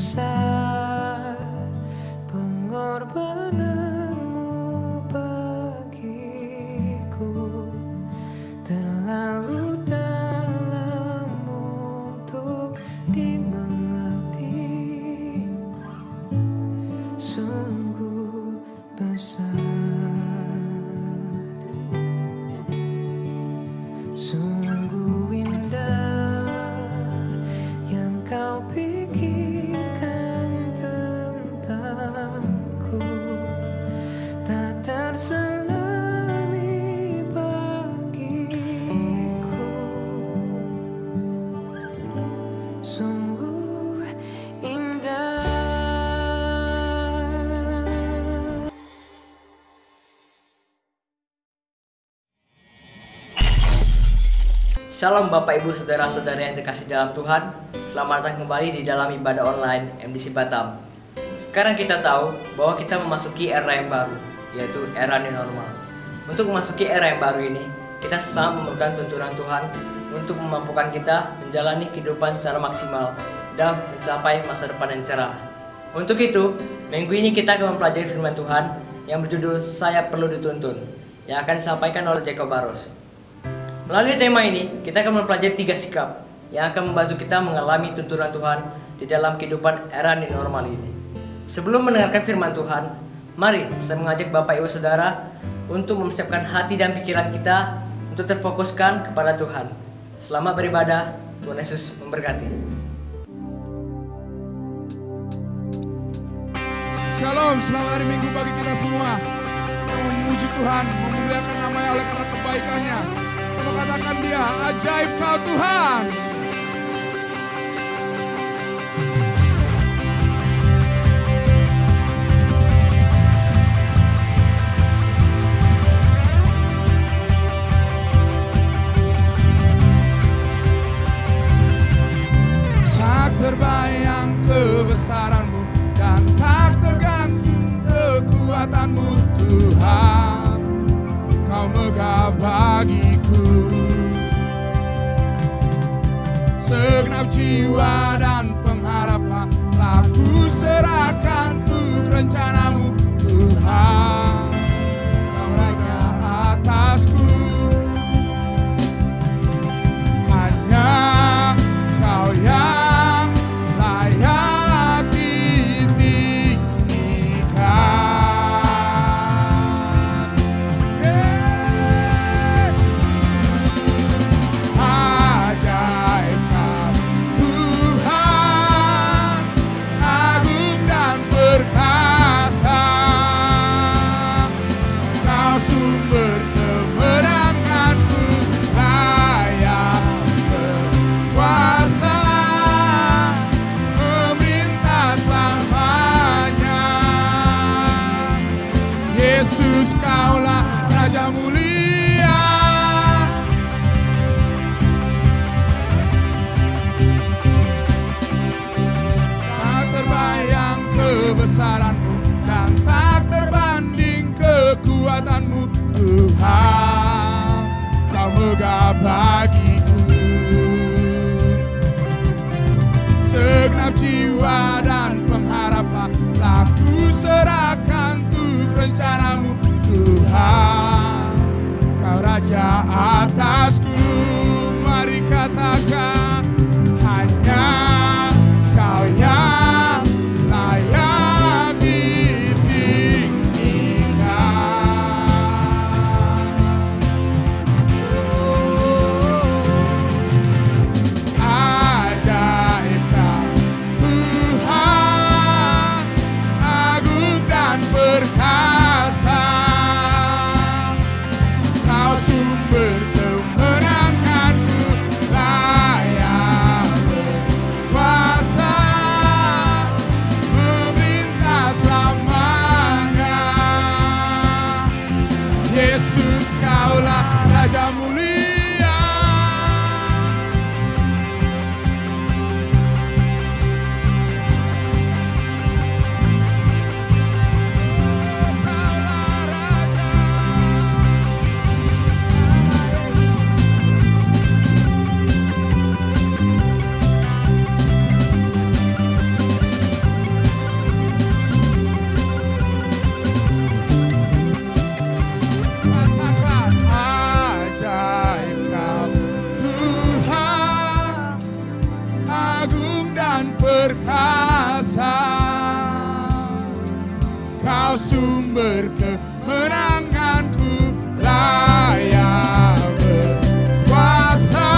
besar pengorbananmu bagiku, terlalu dalam untuk dimengerti, sungguh besar, sungguh indah yang kau pikirkan tentangku, tak terselami bagiku, sungguh indah. Shalom Bapak Ibu Saudara-saudara yang terkasih dalam Tuhan. Selamat datang kembali di dalam ibadah online MDC Batam. Sekarang kita tahu bahwa kita memasuki era yang baru, yaitu era new normal. Untuk memasuki era yang baru ini, kita sangat memerlukan tuntunan Tuhan untuk memampukan kita menjalani kehidupan secara maksimal dan mencapai masa depan yang cerah. Untuk itu, minggu ini kita akan mempelajari firman Tuhan yang berjudul Saya Perlu Dituntun, yang akan disampaikan oleh Jacob Barros. Melalui tema ini, kita akan mempelajari 3 sikap yang akan membantu kita mengalami tuntunan Tuhan di dalam kehidupan era new normal ini. Sebelum mendengarkan firman Tuhan, mari saya mengajak Bapak Ibu Saudara untuk mempersiapkan hati dan pikiran kita untuk terfokuskan kepada Tuhan. Selamat beribadah, Tuhan Yesus memberkati. Shalom, selamat hari Minggu bagi kita semua. Kita memuji Tuhan, memuliakan namanya oleh karena kebaikannya. Kita katakan dia, ajaib kau Tuhan. Tak terbayang kebesaranmu dan tak tergantung kekuatanmu Tuhan. Kau megah bagiku, segenap jiwa dan pengharapan telah ku serahkan untuk rencanamu Tuhan. Kau raja atasku, hanya kau yang layak ditinggikan. Yesus kaulah Raja mulia. Tak terbayang kebesaranmu dan tak terbanding kekuatanmu Tuhan. Kau megah bagiku, segenap jiwa dan pengharapan telah ku serahkan rencanamu Tuhan. Kau raja atasku, mari katakan, hanya kau yang layak ditinggikan. sumber kemenanganku, layak berkuasa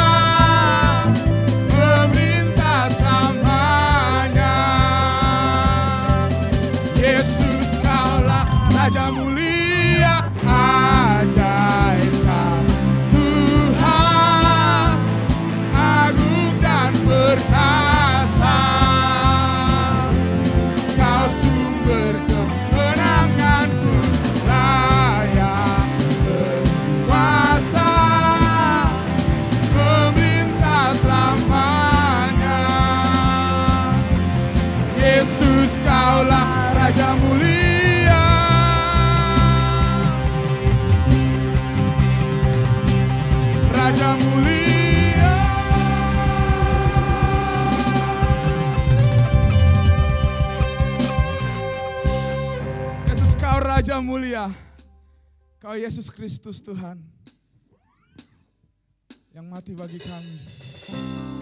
memerintah selamanya. Yesus kaulah Raja mulia, ajaib Kau Tuhan, agung dan perkasa. Kau sumber kemenanganku, layak berkuasa memerintah selamanya. Yesus kaulah Raja mulia, Raja mulia. Yesus Kau Raja mulia, Kau Yesus Kristus Tuhan yang mati bagi kami,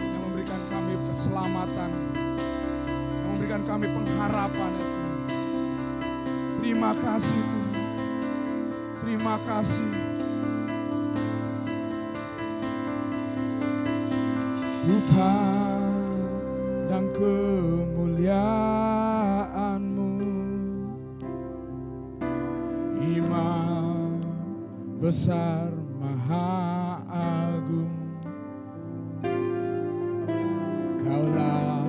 yang memberikan kami keselamatan, yang memberikan kami pengharapan ya Tuhan. Terima kasih Tuhan, terima kasih. Tuhan dan kemuliaan-Mu, Imam besar maha agung, Kaulah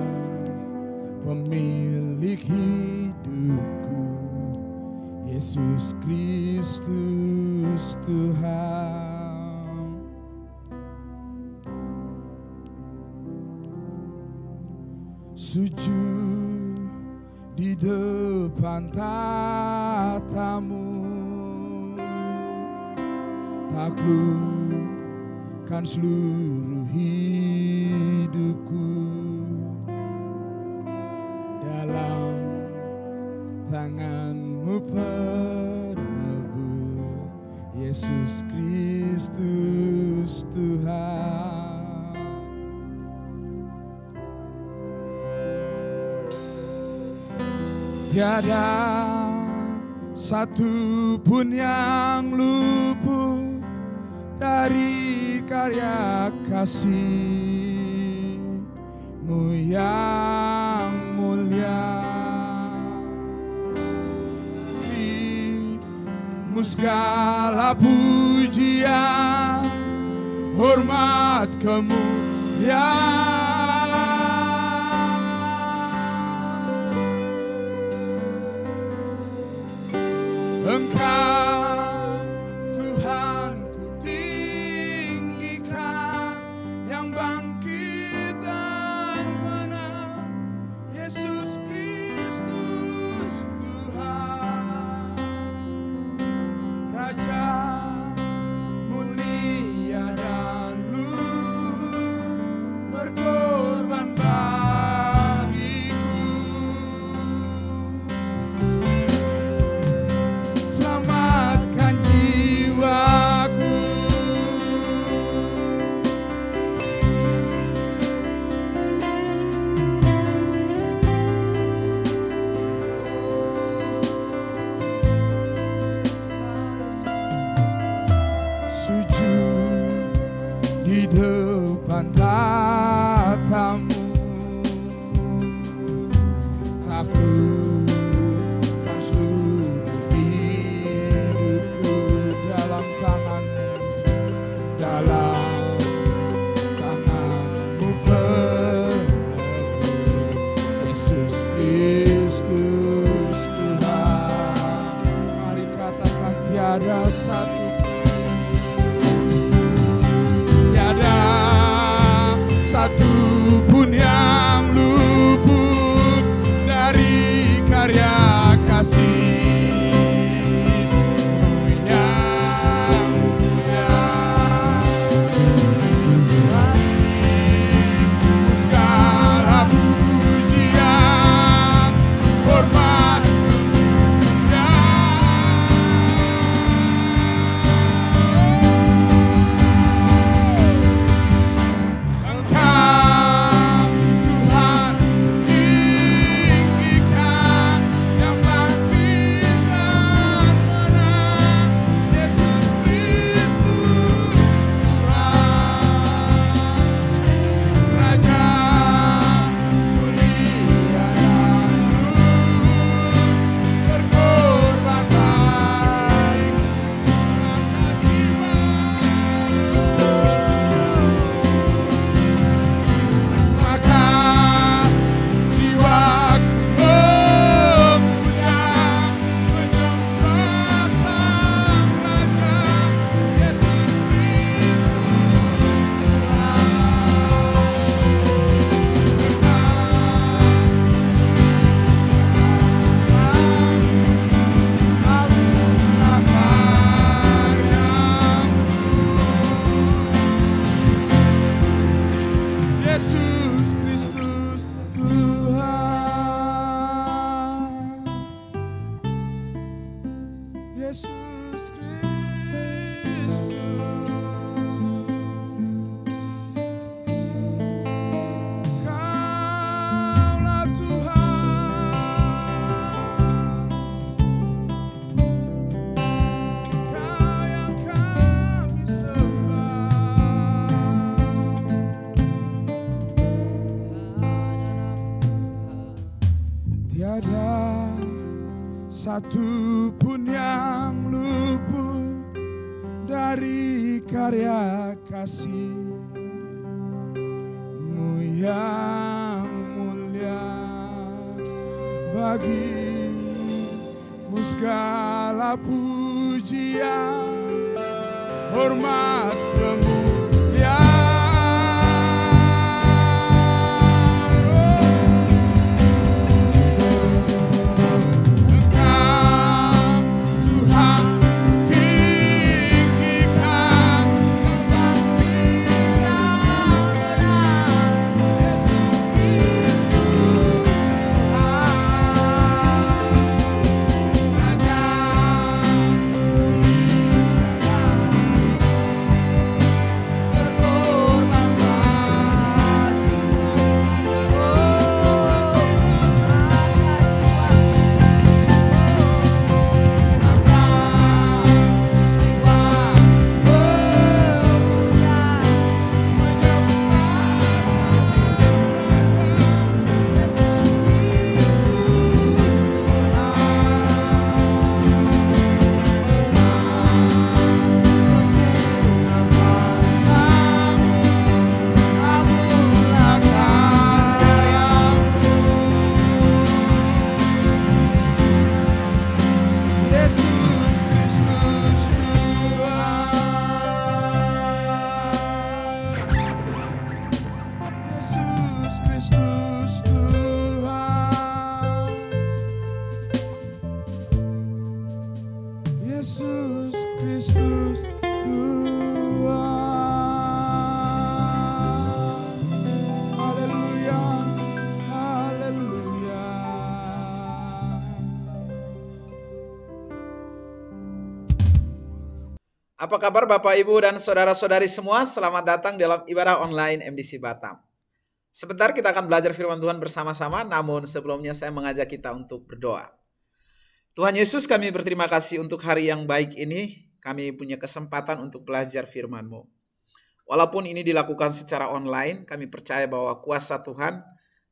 pemilik hidupku, Yesus Kristus Tuhan. Sujud di depan tatamu, taklukkan seluruh hidupku, dalam tangan-Mu penebus, Yesus Kristus Tuhan. Tiada satu pun yang luput dari karya kasih-Mu yang mulia. Beri-Mu segala pujian, hormat, kemuliaan. Engkau Tuhan ku tinggikan, yang bangkit dan menang, Yesus Kristus Tuhan. Raja mulia dan luhur, berkorban bagiku. Selamatkan jiwaku. Sujud di depan tatamu, taklukkan seluruh hidupku, dalam tangan-Mu, dalam tangan-Mu penebus, Yesus Kristus Tuhan. Mari katakan tiada satu, tiada satu pun yang luput dari karya kasih-Mu yang mulia. Beri-Mu segala pujian, hormat, Engkau Yesus Kristus Tuhan. Yesus Kristus. Kaulah Tuhan. Kau yang kami sembah. Tiada satu pun yang luput dari karya kasih-Mu yang mulia. Bagi-Mu segala pujian, hormat, kemuliaan. Yesus Kristus Tuhan. Haleluya, haleluya. Apa kabar Bapak, Ibu, dan saudara-saudari semua? Selamat datang dalam ibadah online MDC Batam. Sebentar kita akan belajar firman Tuhan bersama-sama, namun sebelumnya saya mengajak kita untuk berdoa. Tuhan Yesus, kami berterima kasih untuk hari yang baik ini. Kami punya kesempatan untuk belajar firman-Mu. Walaupun ini dilakukan secara online, kami percaya bahwa kuasa Tuhan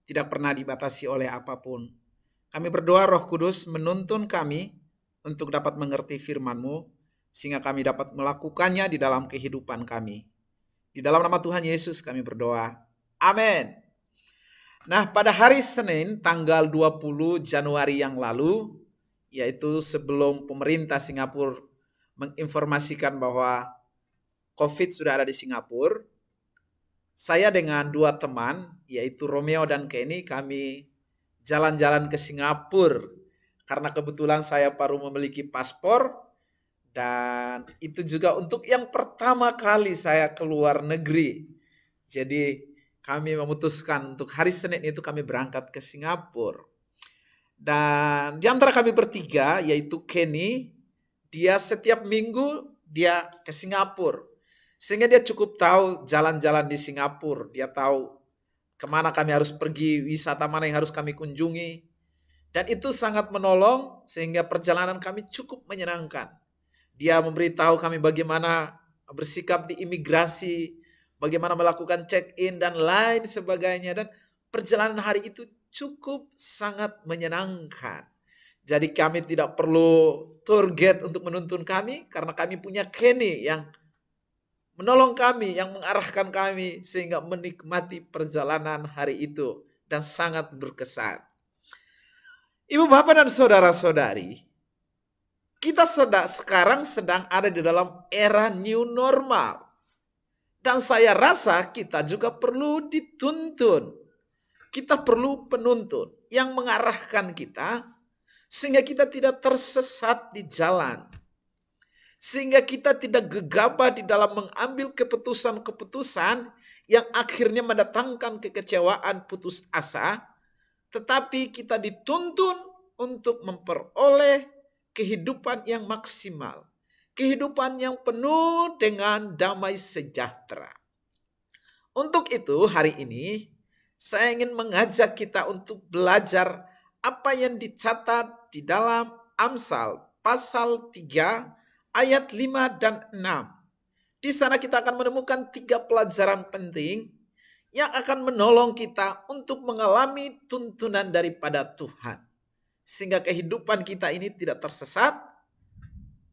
tidak pernah dibatasi oleh apapun. Kami berdoa Roh Kudus menuntun kami untuk dapat mengerti firman-Mu, sehingga kami dapat melakukannya di dalam kehidupan kami. Di dalam nama Tuhan Yesus kami berdoa. Amin. Nah, pada hari Senin tanggal 20 Januari yang lalu, yaitu sebelum pemerintah Singapura menginformasikan bahwa COVID sudah ada di Singapura, saya dengan dua teman, yaitu Romeo dan Kenny, kami jalan-jalan ke Singapura. Karena kebetulan saya baru memiliki paspor, dan itu juga untuk yang pertama kali saya keluar negeri. Jadi kami memutuskan untuk hari Senin itu kami berangkat ke Singapura. Dan di antara kami bertiga, yaitu Kenny, dia setiap minggu dia ke Singapura. Sehingga dia cukup tahu jalan-jalan di Singapura. Dia tahu kemana kami harus pergi, wisata mana yang harus kami kunjungi. Dan itu sangat menolong sehingga perjalanan kami cukup menyenangkan. Dia memberitahu kami bagaimana bersikap di imigrasi, bagaimana melakukan check-in dan lain sebagainya. Dan perjalanan hari itu cukup sangat menyenangkan. Jadi kami tidak perlu tour guide untuk menuntun kami, karena kami punya Kenny yang menolong kami, yang mengarahkan kami sehingga menikmati perjalanan hari itu dan sangat berkesan. Ibu, bapak, dan saudara-saudari, kita sekarang sedang ada di dalam era new normal. Dan saya rasa kita juga perlu dituntun. Kita perlu penuntun yang mengarahkan kita sehingga kita tidak tersesat di jalan. Sehingga kita tidak gegabah di dalam mengambil keputusan-keputusan yang akhirnya mendatangkan kekecewaan, putus asa, tetapi kita dituntun untuk memperoleh kehidupan yang maksimal, kehidupan yang penuh dengan damai sejahtera. Untuk itu hari ini saya ingin mengajak kita untuk belajar apa yang dicatat di dalam Amsal pasal 3 ayat 5 dan 6. Di sana kita akan menemukan 3 pelajaran penting yang akan menolong kita untuk mengalami tuntunan daripada Tuhan. Sehingga kehidupan kita ini tidak tersesat,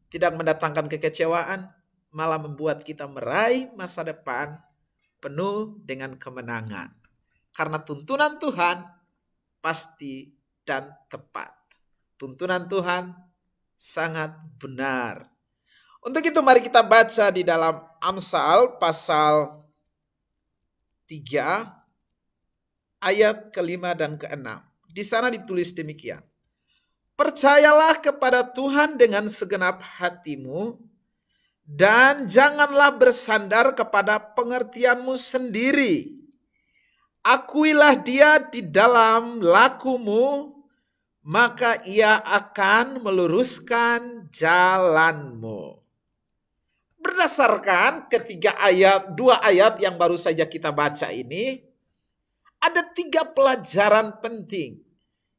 tidak mendatangkan kekecewaan, malah membuat kita meraih masa depan penuh dengan kemenangan. Karena tuntunan Tuhan pasti dan tepat. Tuntunan Tuhan sangat benar. Untuk itu mari kita baca di dalam Amsal pasal 3 ayat ke-5 dan ke-6. Di sana ditulis demikian. Percayalah kepada Tuhan dengan segenap hatimu dan janganlah bersandar kepada pengertianmu sendiri. Akuilah dia di dalam lakumu, maka ia akan meluruskan jalanmu. Berdasarkan dua ayat yang baru saja kita baca ini, ada 3 pelajaran penting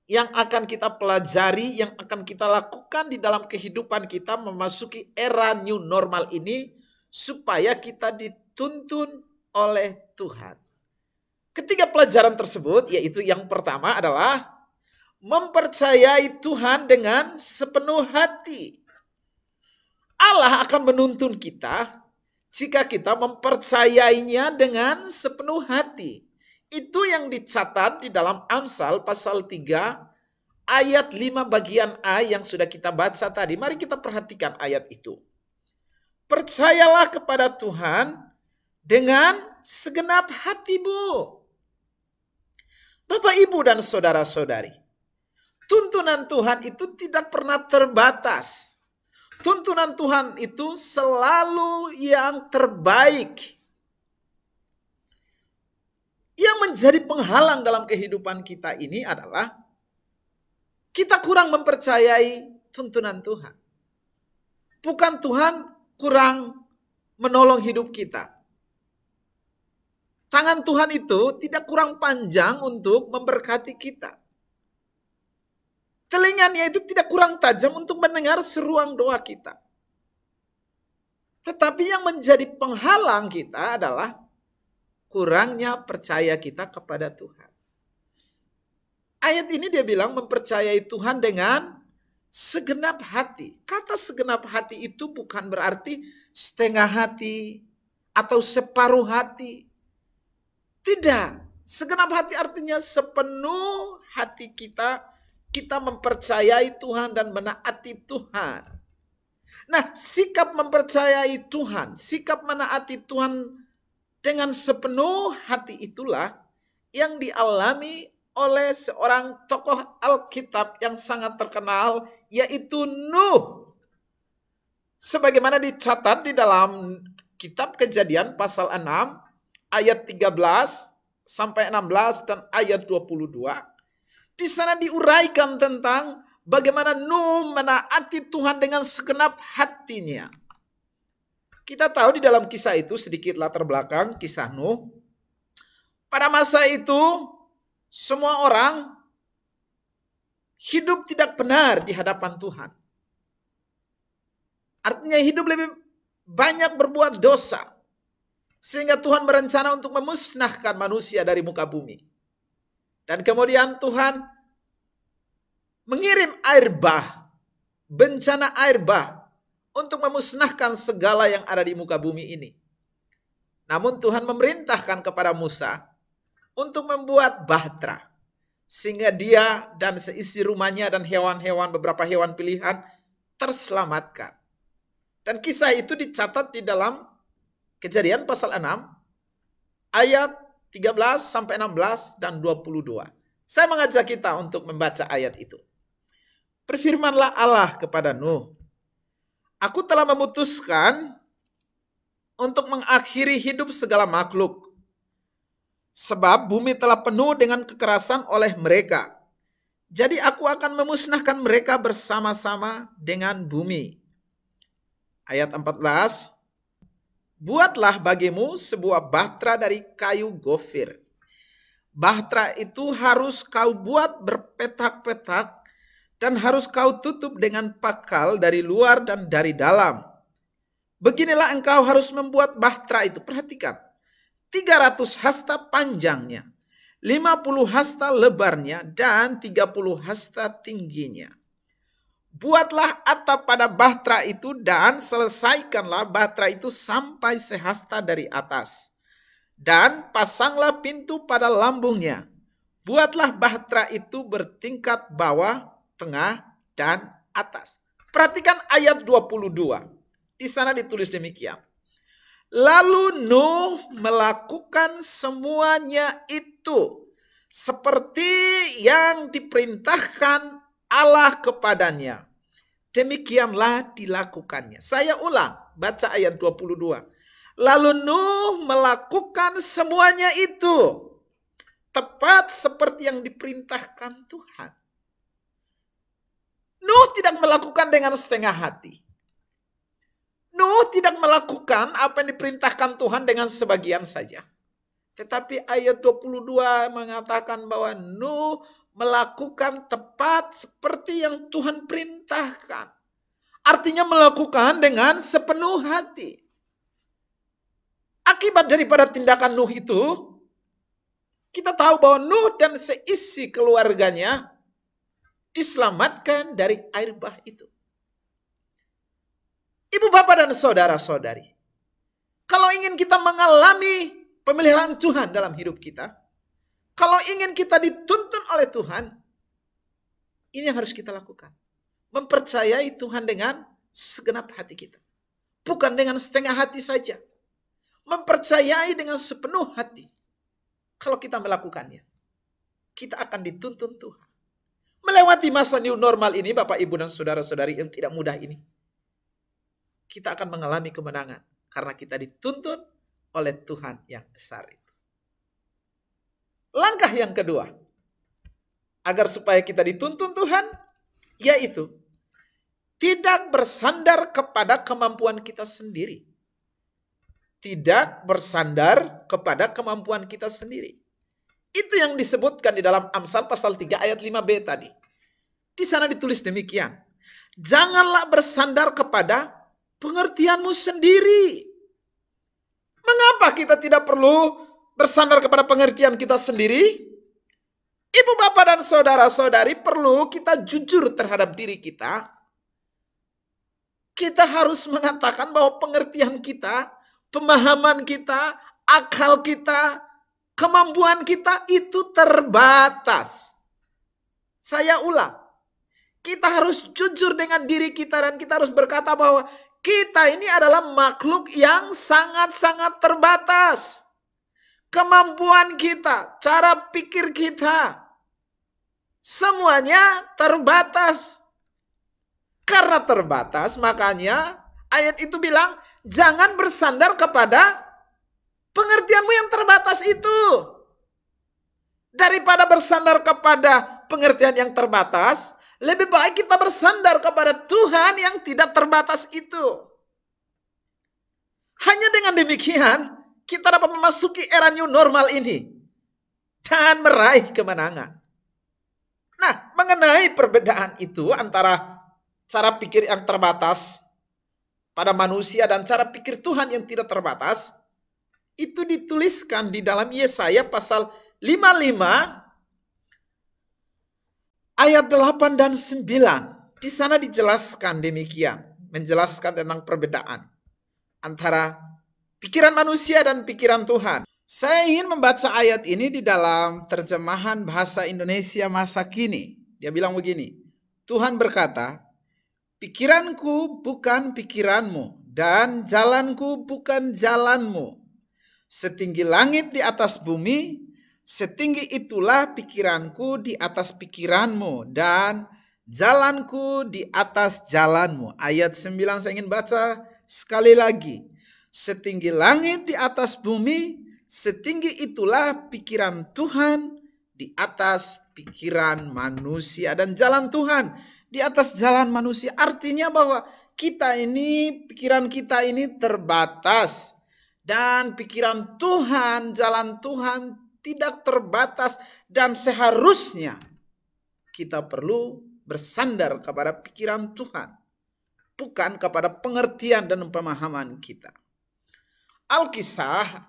yang akan kita pelajari, yang akan kita lakukan di dalam kehidupan kita memasuki era new normal ini, supaya kita dituntun oleh Tuhan. Ketiga pelajaran tersebut, yaitu yang pertama adalah mempercayai Tuhan dengan sepenuh hati. Allah akan menuntun kita jika kita mempercayainya dengan sepenuh hati. Itu yang dicatat di dalam Amsal pasal 3 ayat 5 bagian A yang sudah kita baca tadi. Mari kita perhatikan ayat itu. Percayalah kepada Tuhan dengan segenap hatimu. Bapak, Ibu, dan saudara-saudari, tuntunan Tuhan itu tidak pernah terbatas. Tuntunan Tuhan itu selalu yang terbaik. Yang menjadi penghalang dalam kehidupan kita ini adalah kita kurang mempercayai tuntunan Tuhan. Bukan Tuhan kurang menolong hidup kita. Tangan Tuhan itu tidak kurang panjang untuk memberkati kita. Telinganya itu tidak kurang tajam untuk mendengar seruan doa kita. Tetapi yang menjadi penghalang kita adalah kurangnya percaya kita kepada Tuhan. Ayat ini dia bilang mempercayai Tuhan dengan segenap hati. Kata segenap hati itu bukan berarti setengah hati atau separuh hati. Tidak. Segenap hati artinya sepenuh hati kita mempercayai Tuhan dan menaati Tuhan. Nah, sikap mempercayai Tuhan, sikap menaati Tuhan dengan sepenuh hati itulah yang dialami oleh seorang tokoh Alkitab yang sangat terkenal, yaitu Nuh. Sebagaimana dicatat di dalam kitab Kejadian pasal 6 ayat 13 sampai 16 dan ayat 22. Di sana diuraikan tentang bagaimana Nuh menaati Tuhan dengan segenap hatinya. Kita tahu di dalam kisah itu, sedikit latar belakang kisah Nuh. Pada masa itu, semua orang hidup tidak benar di hadapan Tuhan. Artinya hidup lebih banyak berbuat dosa. Sehingga Tuhan berencana untuk memusnahkan manusia dari muka bumi. Dan kemudian Tuhan mengirim air bah, bencana air bah, untuk memusnahkan segala yang ada di muka bumi ini. Namun Tuhan memerintahkan kepada Musa untuk membuat bahtera, sehingga dia dan seisi rumahnya dan hewan-hewan, beberapa hewan pilihan terselamatkan. Dan kisah itu dicatat di dalam Kejadian pasal 6 ayat 13 sampai 16 dan 22. Saya mengajak kita untuk membaca ayat itu. Berfirmanlah Allah kepada Nuh, Aku telah memutuskan untuk mengakhiri hidup segala makhluk sebab bumi telah penuh dengan kekerasan oleh mereka. Jadi aku akan memusnahkan mereka bersama-sama dengan bumi. Ayat 14. Buatlah bagimu sebuah bahtera dari kayu gofir. Bahtera itu harus kau buat berpetak-petak dan harus kau tutup dengan pakal dari luar dan dari dalam. Beginilah engkau harus membuat bahtera itu. Perhatikan. 300 hasta panjangnya, 50 hasta lebarnya, dan 30 hasta tingginya. Buatlah atap pada bahtera itu dan selesaikanlah bahtera itu sampai sehasta dari atas. Dan pasanglah pintu pada lambungnya. Buatlah bahtera itu bertingkat bawah, tengah, dan atas. Perhatikan ayat 22. Di sana ditulis demikian. Lalu Nuh melakukan semuanya itu seperti yang diperintahkan Allah kepadanya. Demikianlah dilakukannya. Saya ulang, baca ayat 22. Lalu Nuh melakukan semuanya itu tepat seperti yang diperintahkan Tuhan. Nuh tidak melakukan dengan setengah hati. Nuh tidak melakukan apa yang diperintahkan Tuhan dengan sebagian saja. Tetapi ayat 22 mengatakan bahwa Nuh melakukan tepat seperti yang Tuhan perintahkan. Artinya melakukan dengan sepenuh hati. Akibat daripada tindakan Nuh itu, kita tahu bahwa Nuh dan seisi keluarganya diselamatkan dari air bah itu. Ibu, bapak, dan saudara-saudari, kalau ingin kita mengalami pemeliharaan Tuhan dalam hidup kita, kalau ingin kita dituntun oleh Tuhan, ini yang harus kita lakukan. Mempercayai Tuhan dengan segenap hati kita. Bukan dengan setengah hati saja. Mempercayai dengan sepenuh hati. Kalau kita melakukannya, kita akan dituntun Tuhan. Melewati masa new normal ini, Bapak, Ibu, dan saudara-saudari yang tidak mudah ini, kita akan mengalami kemenangan karena kita dituntun oleh Tuhan yang besar itu. Langkah yang kedua, agar supaya kita dituntun Tuhan, yaitu tidak bersandar kepada kemampuan kita sendiri. Tidak bersandar kepada kemampuan kita sendiri. Itu yang disebutkan di dalam Amsal pasal 3 ayat 5b tadi. Di sana ditulis demikian. Janganlah bersandar kepada pengertianmu sendiri. Mengapa kita tidak perlu bersandar kepada pengertian kita sendiri? Ibu, bapak, dan saudara-saudari, perlu kita jujur terhadap diri kita. Kita harus mengatakan bahwa pengertian kita, pemahaman kita, akal kita, kemampuan kita itu terbatas. Saya ulang. Kita harus jujur dengan diri kita dan kita harus berkata bahwa kita ini adalah makhluk yang sangat-sangat terbatas. Kemampuan kita, cara pikir kita, semuanya terbatas. Karena terbatas, makanya ayat itu bilang, jangan bersandar kepada pengertianmu yang terbatas itu. Daripada bersandar kepada pengertian yang terbatas, lebih baik kita bersandar kepada Tuhan yang tidak terbatas itu. Hanya dengan demikian, kita dapat memasuki era new normal ini dan meraih kemenangan. Nah, mengenai perbedaan itu antara cara pikir yang terbatas pada manusia dan cara pikir Tuhan yang tidak terbatas, itu dituliskan di dalam Yesaya pasal 55 ayat 8 dan 9. Di sana dijelaskan demikian, menjelaskan tentang perbedaan antara pikiran manusia dan pikiran Tuhan. Saya ingin membaca ayat ini di dalam terjemahan bahasa Indonesia masa kini. Dia bilang begini, Tuhan berkata, pikiranku bukan pikiranmu dan jalanku bukan jalanmu. Setinggi langit di atas bumi, setinggi itulah pikiranku di atas pikiranmu dan jalanku di atas jalanmu. Ayat 9 saya ingin baca sekali lagi. Setinggi langit di atas bumi, setinggi itulah pikiran Tuhan di atas pikiran manusia dan jalan Tuhan di atas jalan manusia. Artinya bahwa pikiran kita ini terbatas dan pikiran Tuhan, jalan Tuhan tidak terbatas, dan seharusnya kita perlu bersandar kepada pikiran Tuhan, bukan kepada pengertian dan pemahaman kita. Alkisah,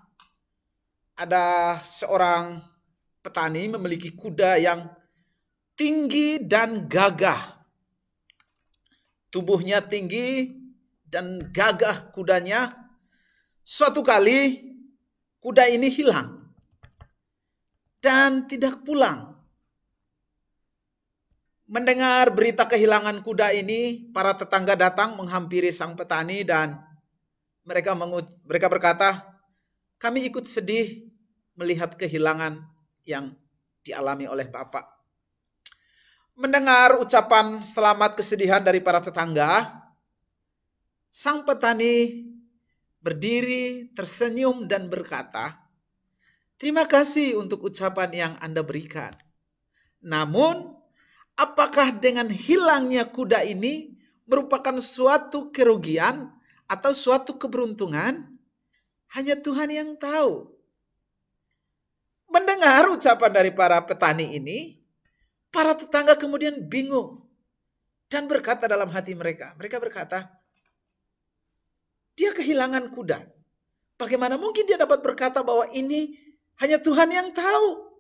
ada seorang petani memiliki kuda yang tinggi dan gagah. Tubuhnya tinggi dan gagah kudanya. Suatu kali kuda ini hilang dan tidak pulang. Mendengar berita kehilangan kuda ini, para tetangga datang menghampiri sang petani dan mereka berkata, "Kami ikut sedih melihat kehilangan yang dialami oleh Bapak." Mendengar ucapan selamat kesedihan dari para tetangga, sang petani berdiri, tersenyum dan berkata, "Terima kasih untuk ucapan yang Anda berikan. Namun, apakah dengan hilangnya kuda ini merupakan suatu kerugian atau suatu keberuntungan? Hanya Tuhan yang tahu." Mendengar ucapan dari para petani ini, para tetangga kemudian bingung dan berkata dalam hati mereka. Mereka berkata, "Dia kehilangan kuda. Bagaimana mungkin dia dapat berkata bahwa ini hanya Tuhan yang tahu?"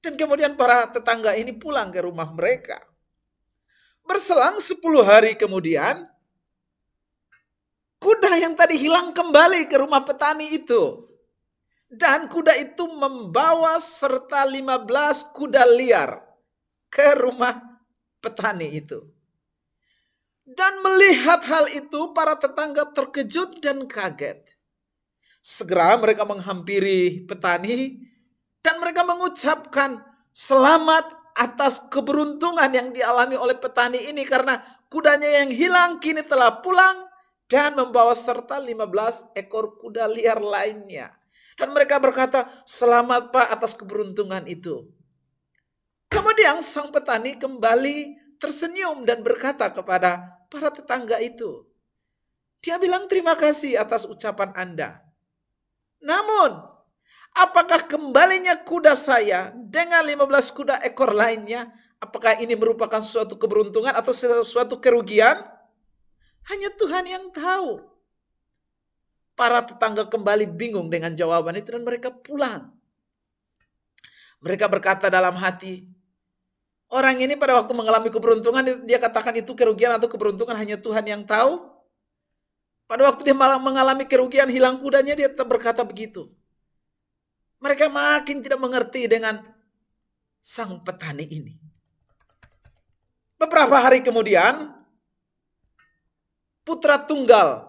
Dan kemudian para tetangga ini pulang ke rumah mereka. Berselang 10 hari kemudian, kuda yang tadi hilang kembali ke rumah petani itu. Dan kuda itu membawa serta 15 kuda liar ke rumah petani itu. Dan melihat hal itu, para tetangga terkejut dan kaget. Segera mereka menghampiri petani dan mereka mengucapkan selamat atas keberuntungan yang dialami oleh petani ini, karena kudanya yang hilang kini telah pulang dan membawa serta 15 ekor kuda liar lainnya. Dan mereka berkata, "Selamat Pak atas keberuntungan itu." Kemudian sang petani kembali tersenyum dan berkata kepada para tetangga itu. Dia bilang, "Terima kasih atas ucapan Anda. Namun, apakah kembalinya kuda saya dengan 15 kuda ekor lainnya, apakah ini merupakan suatu keberuntungan atau suatu kerugian? Hanya Tuhan yang tahu." Para tetangga kembali bingung dengan jawaban itu dan mereka pulang. Mereka berkata dalam hati, orang ini pada waktu mengalami keberuntungan, dia katakan itu kerugian atau keberuntungan hanya Tuhan yang tahu. Pada waktu dia mengalami kerugian, hilang kudanya, dia tetap berkata begitu. Mereka makin tidak mengerti dengan sang petani ini. Beberapa hari kemudian, putra tunggal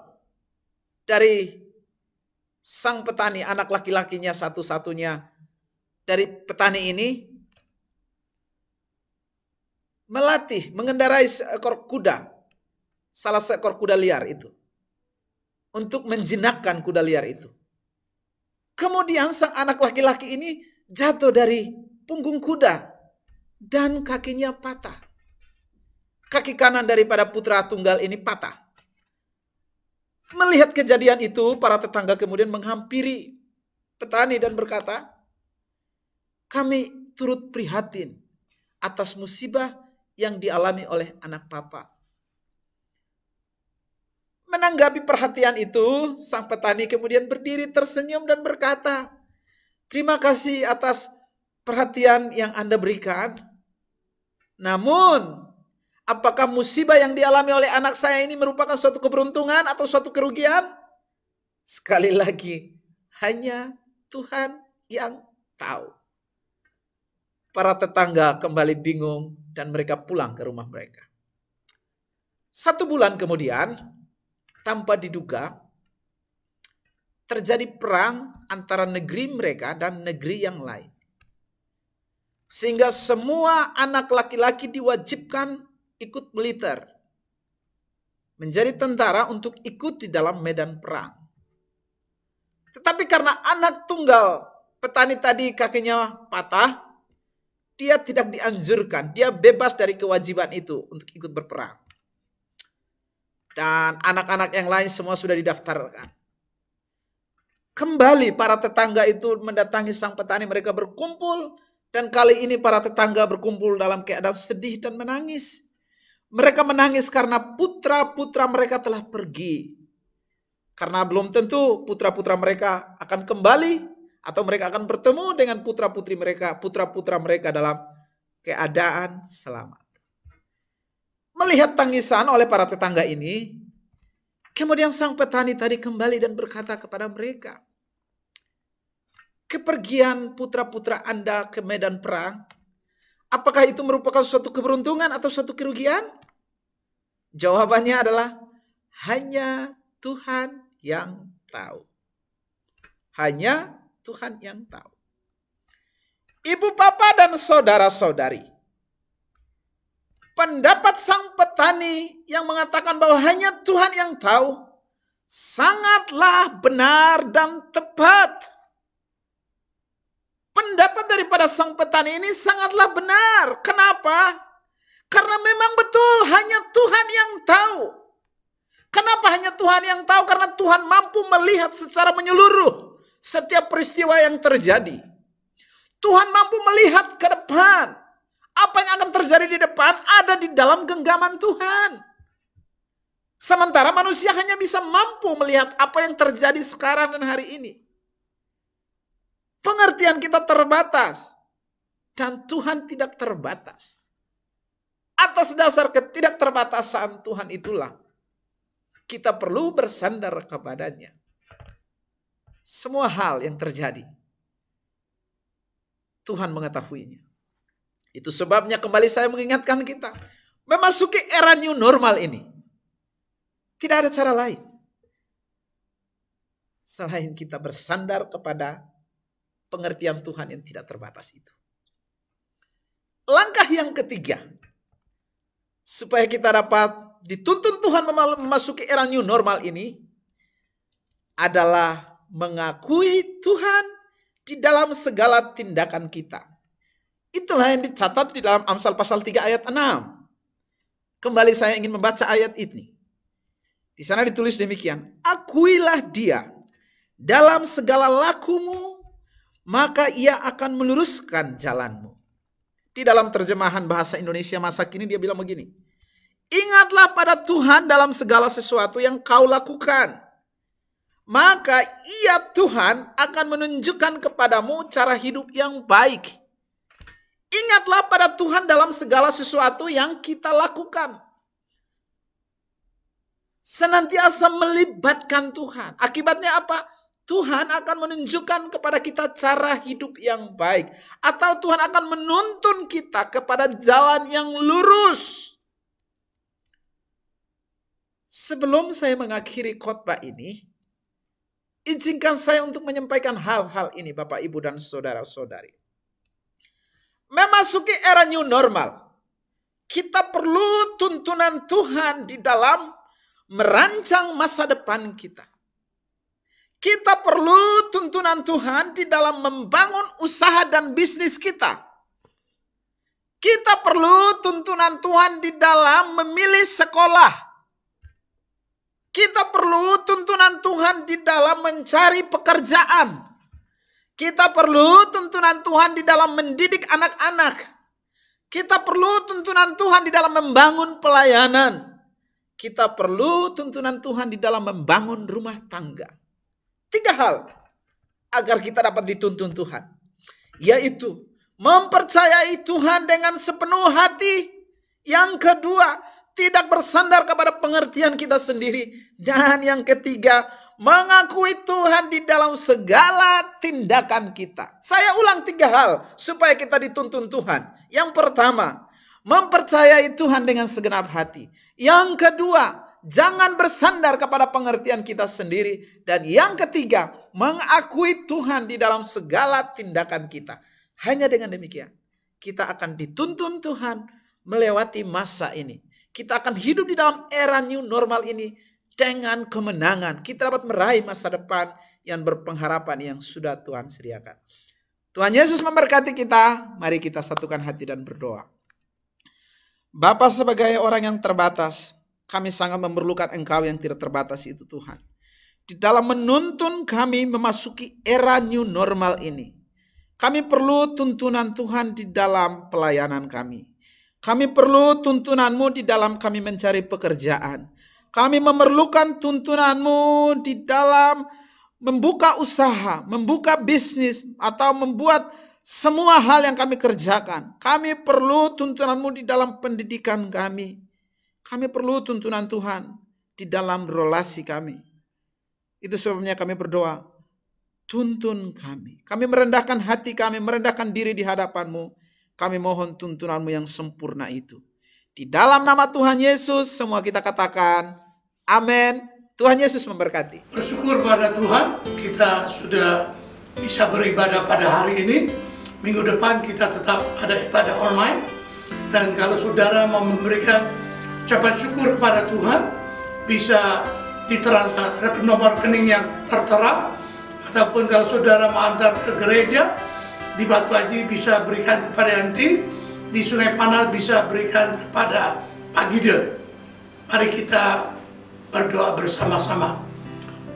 dari sang petani, anak laki-lakinya satu-satunya dari petani ini, mengendarai seekor kuda, salah seekor kuda liar itu, untuk menjinakkan kuda liar itu. Kemudian sang anak laki-laki ini jatuh dari punggung kuda dan kakinya patah. Kaki kanan daripada putra tunggal ini patah. Melihat kejadian itu, para tetangga kemudian menghampiri petani dan berkata, "Kami turut prihatin atas musibah yang dialami oleh anak Papa." Menanggapi perhatian itu, sang petani kemudian berdiri tersenyum dan berkata, "Terima kasih atas perhatian yang Anda berikan. Namun, apakah musibah yang dialami oleh anak saya ini merupakan suatu keberuntungan atau suatu kerugian? Sekali lagi, hanya Tuhan yang tahu." Para tetangga kembali bingung dan mereka pulang ke rumah mereka. 1 bulan kemudian, tanpa diduga, terjadi perang antara negeri mereka dan negeri yang lain. Sehingga semua anak laki-laki diwajibkan ikut militer, menjadi tentara untuk ikut di dalam medan perang. Tetapi karena anak tunggal petani tadi kakinya patah, dia tidak dianjurkan, dia bebas dari kewajiban itu untuk ikut berperang. Dan anak-anak yang lain semua sudah didaftarkan. Kembali para tetangga itu mendatangi sang petani, mereka berkumpul. Dan kali ini para tetangga berkumpul dalam keadaan sedih dan menangis. Mereka menangis karena putra-putra mereka telah pergi. Karena belum tentu putra-putra mereka akan kembali atau mereka akan bertemu dengan putra-putri mereka, putra-putra mereka dalam keadaan selamat. Melihat tangisan oleh para tetangga ini, kemudian sang petani tadi kembali dan berkata kepada mereka, kepergian putra-putra Anda ke medan perang, apakah itu merupakan suatu keberuntungan atau suatu kerugian? Jawabannya adalah hanya Tuhan yang tahu. Hanya Tuhan yang tahu. Ibu, bapak, dan saudara-saudari, pendapat sang petani yang mengatakan bahwa hanya Tuhan yang tahu sangatlah benar dan tepat. Pendapat daripada sang petani ini sangatlah benar. Kenapa? Karena memang betul hanya Tuhan yang tahu. Kenapa hanya Tuhan yang tahu? Karena Tuhan mampu melihat secara menyeluruh setiap peristiwa yang terjadi. Tuhan mampu melihat ke depan. Apa yang akan terjadi di depan ada di dalam genggaman Tuhan. Sementara manusia hanya bisa mampu melihat apa yang terjadi sekarang dan hari ini. Pengertian kita terbatas. Dan Tuhan tidak terbatas. Atas dasar ketidakterbatasan Tuhan itulah kita perlu bersandar kepadanya. Semua hal yang terjadi, Tuhan mengetahuinya. Itu sebabnya kembali saya mengingatkan kita, memasuki era new normal ini, tidak ada cara lain selain kita bersandar kepada pengertian Tuhan yang tidak terbatas itu. Langkah yang ketiga, supaya kita dapat dituntun Tuhan memasuki era new normal ini, adalah mengakui Tuhan di dalam segala tindakan kita. Itulah yang dicatat di dalam Amsal pasal 3 ayat 6. Kembali saya ingin membaca ayat ini. Di sana ditulis demikian, akuilah dia dalam segala lakumu, maka ia akan meluruskan jalanmu. Di dalam terjemahan bahasa Indonesia masa kini dia bilang begini, ingatlah pada Tuhan dalam segala sesuatu yang kau lakukan. Maka ia Tuhan akan menunjukkan kepadamu cara hidup yang baik. Ingatlah pada Tuhan dalam segala sesuatu yang kita lakukan. Senantiasa melibatkan Tuhan. Akibatnya apa? Tuhan akan menunjukkan kepada kita cara hidup yang baik. Atau Tuhan akan menuntun kita kepada jalan yang lurus. Sebelum saya mengakhiri khotbah ini, izinkan saya untuk menyampaikan hal-hal ini Bapak, Ibu, dan saudara-saudari. Memasuki era new normal, kita perlu tuntunan Tuhan di dalam merancang masa depan kita. Kita perlu tuntunan Tuhan di dalam membangun usaha dan bisnis kita. Kita perlu tuntunan Tuhan di dalam memilih sekolah. Kita perlu tuntunan Tuhan di dalam mencari pekerjaan. Kita perlu tuntunan Tuhan di dalam mendidik anak-anak. Kita perlu tuntunan Tuhan di dalam membangun pelayanan. Kita perlu tuntunan Tuhan di dalam membangun rumah tangga. 3 hal agar kita dapat dituntun Tuhan. Yaitu mempercayai Tuhan dengan sepenuh hati. Yang kedua, tidak bersandar kepada pengertian kita sendiri. Dan yang ketiga, mengakui Tuhan di dalam segala tindakan kita. Saya ulang 3 hal supaya kita dituntun Tuhan. Yang pertama, mempercayai Tuhan dengan segenap hati. Yang kedua, jangan bersandar kepada pengertian kita sendiri. Dan yang ketiga, mengakui Tuhan di dalam segala tindakan kita. Hanya dengan demikian, kita akan dituntun Tuhan melewati masa ini. Kita akan hidup di dalam era new normal ini dengan kemenangan. Kita dapat meraih masa depan yang berpengharapan yang sudah Tuhan sediakan. Tuhan Yesus memberkati kita. Mari kita satukan hati dan berdoa. Bapa, sebagai orang yang terbatas, kami sangat memerlukan Engkau yang tidak terbatas itu Tuhan. Di dalam menuntun kami memasuki era new normal ini. Kami perlu tuntunan Tuhan di dalam pelayanan kami. Kami perlu tuntunan-Mu di dalam kami mencari pekerjaan. Kami memerlukan tuntunan-Mu di dalam membuka usaha, membuka bisnis, atau membuat semua hal yang kami kerjakan. Kami perlu tuntunan-Mu di dalam pendidikan kami. Kami perlu tuntunan Tuhan di dalam relasi kami. Itu sebabnya kami berdoa, tuntun kami. Kami merendahkan hati kami, merendahkan diri di hadapan-Mu. Kami mohon tuntunan-Mu yang sempurna itu. Di dalam nama Tuhan Yesus, semua kita katakan, amin. Tuhan Yesus memberkati. Bersyukur pada Tuhan, kita sudah bisa beribadah pada hari ini. Minggu depan kita tetap ada ibadah online. Dan kalau saudara mau memberikan ucapan syukur kepada Tuhan, bisa ditransfer ke nomor rekening yang tertera. Ataupun kalau saudara mau antar ke gereja, di Batu Haji bisa berikan kepada Yanti, di Sungai Panas bisa berikan kepada Pak Gideon. Mari kita berdoa bersama-sama.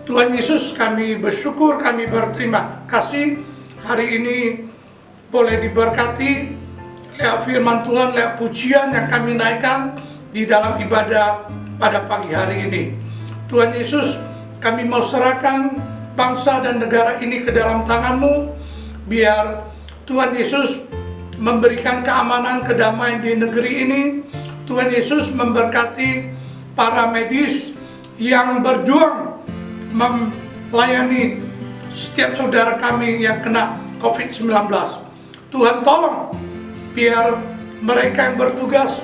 Tuhan Yesus, kami bersyukur, kami berterima kasih hari ini boleh diberkati lewat firman Tuhan, lewat pujian yang kami naikkan di dalam ibadah pada pagi hari ini. Tuhan Yesus, kami mau serahkan bangsa dan negara ini ke dalam tangan-Mu, biar Tuhan Yesus memberikan keamanan, kedamaian di negeri ini. Tuhan Yesus memberkati para medis yang berjuang melayani setiap saudara kami yang kena COVID-19. Tuhan tolong biar mereka yang bertugas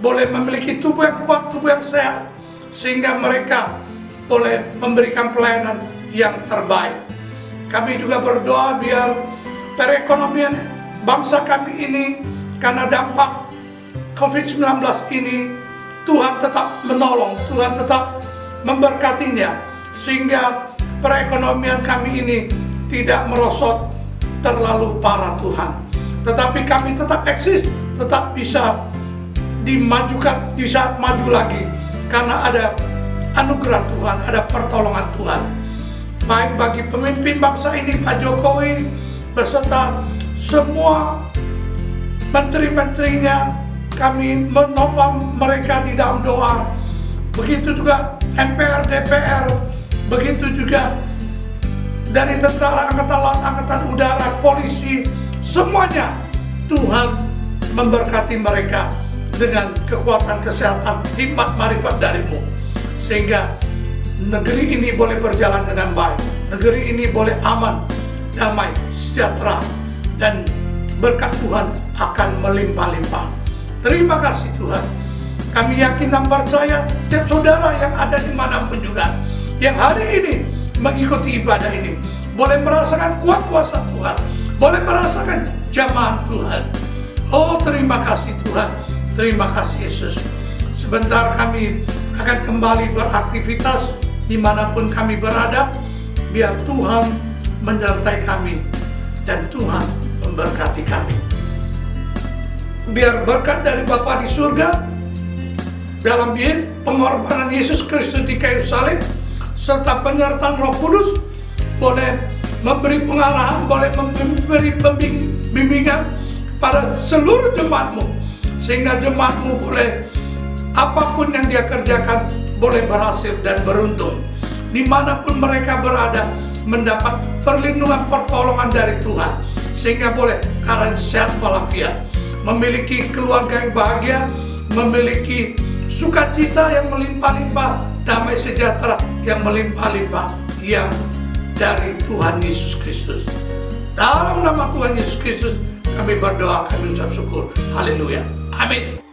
boleh memiliki tubuh yang kuat, tubuh yang sehat, sehingga mereka boleh memberikan pelayanan yang terbaik. Kami juga berdoa biar perekonomian bangsa kami ini karena dampak COVID-19 ini, Tuhan tetap menolong, Tuhan tetap memberkatinya, sehingga perekonomian kami ini tidak merosot terlalu parah Tuhan. Tetapi kami tetap eksis, tetap bisa dimajukan di saat maju lagi, karena ada anugerah Tuhan, ada pertolongan Tuhan. Baik bagi pemimpin bangsa ini, Pak Jokowi beserta semua menteri-menterinya, kami menopang mereka di dalam doa. Begitu juga MPR, DPR, begitu juga dari tentara, angkatan laut, angkatan udara, polisi, semuanya Tuhan memberkati mereka dengan kekuatan kesehatan, hikmat marifat dari-Mu, sehingga negeri ini boleh berjalan dengan baik, negeri ini boleh aman, damai, sejahtera, dan berkat Tuhan akan melimpah-limpah. Terima kasih Tuhan. Kami yakin dan percaya setiap saudara yang ada dimanapun juga, yang hari ini mengikuti ibadah ini, boleh merasakan kuat kuasa Tuhan, boleh merasakan jamahan Tuhan. Oh, terima kasih Tuhan, terima kasih Yesus. Sebentar kami akan kembali beraktivitas dimanapun kami berada, biar Tuhan menyertai kami dan Tuhan memberkati kami. Biar berkat dari Bapa di surga, dalam pengorbanan Yesus Kristus di kayu salib, serta penyertaan Roh Kudus, boleh memberi pengarahan, boleh memberi bimbingan pada seluruh jemaat-Mu, sehingga jemaat-Mu boleh apapun yang dia kerjakan boleh berhasil dan beruntung. Dimanapun mereka berada, mendapat perlindungan, pertolongan dari Tuhan, sehingga boleh keadaan sehat walafiat, memiliki keluarga yang bahagia, memiliki sukacita yang melimpah-limpah, damai sejahtera yang melimpah-limpah, yang dari Tuhan Yesus Kristus. Dalam nama Tuhan Yesus Kristus kami berdoa, kami ucap syukur. Haleluya. Amin.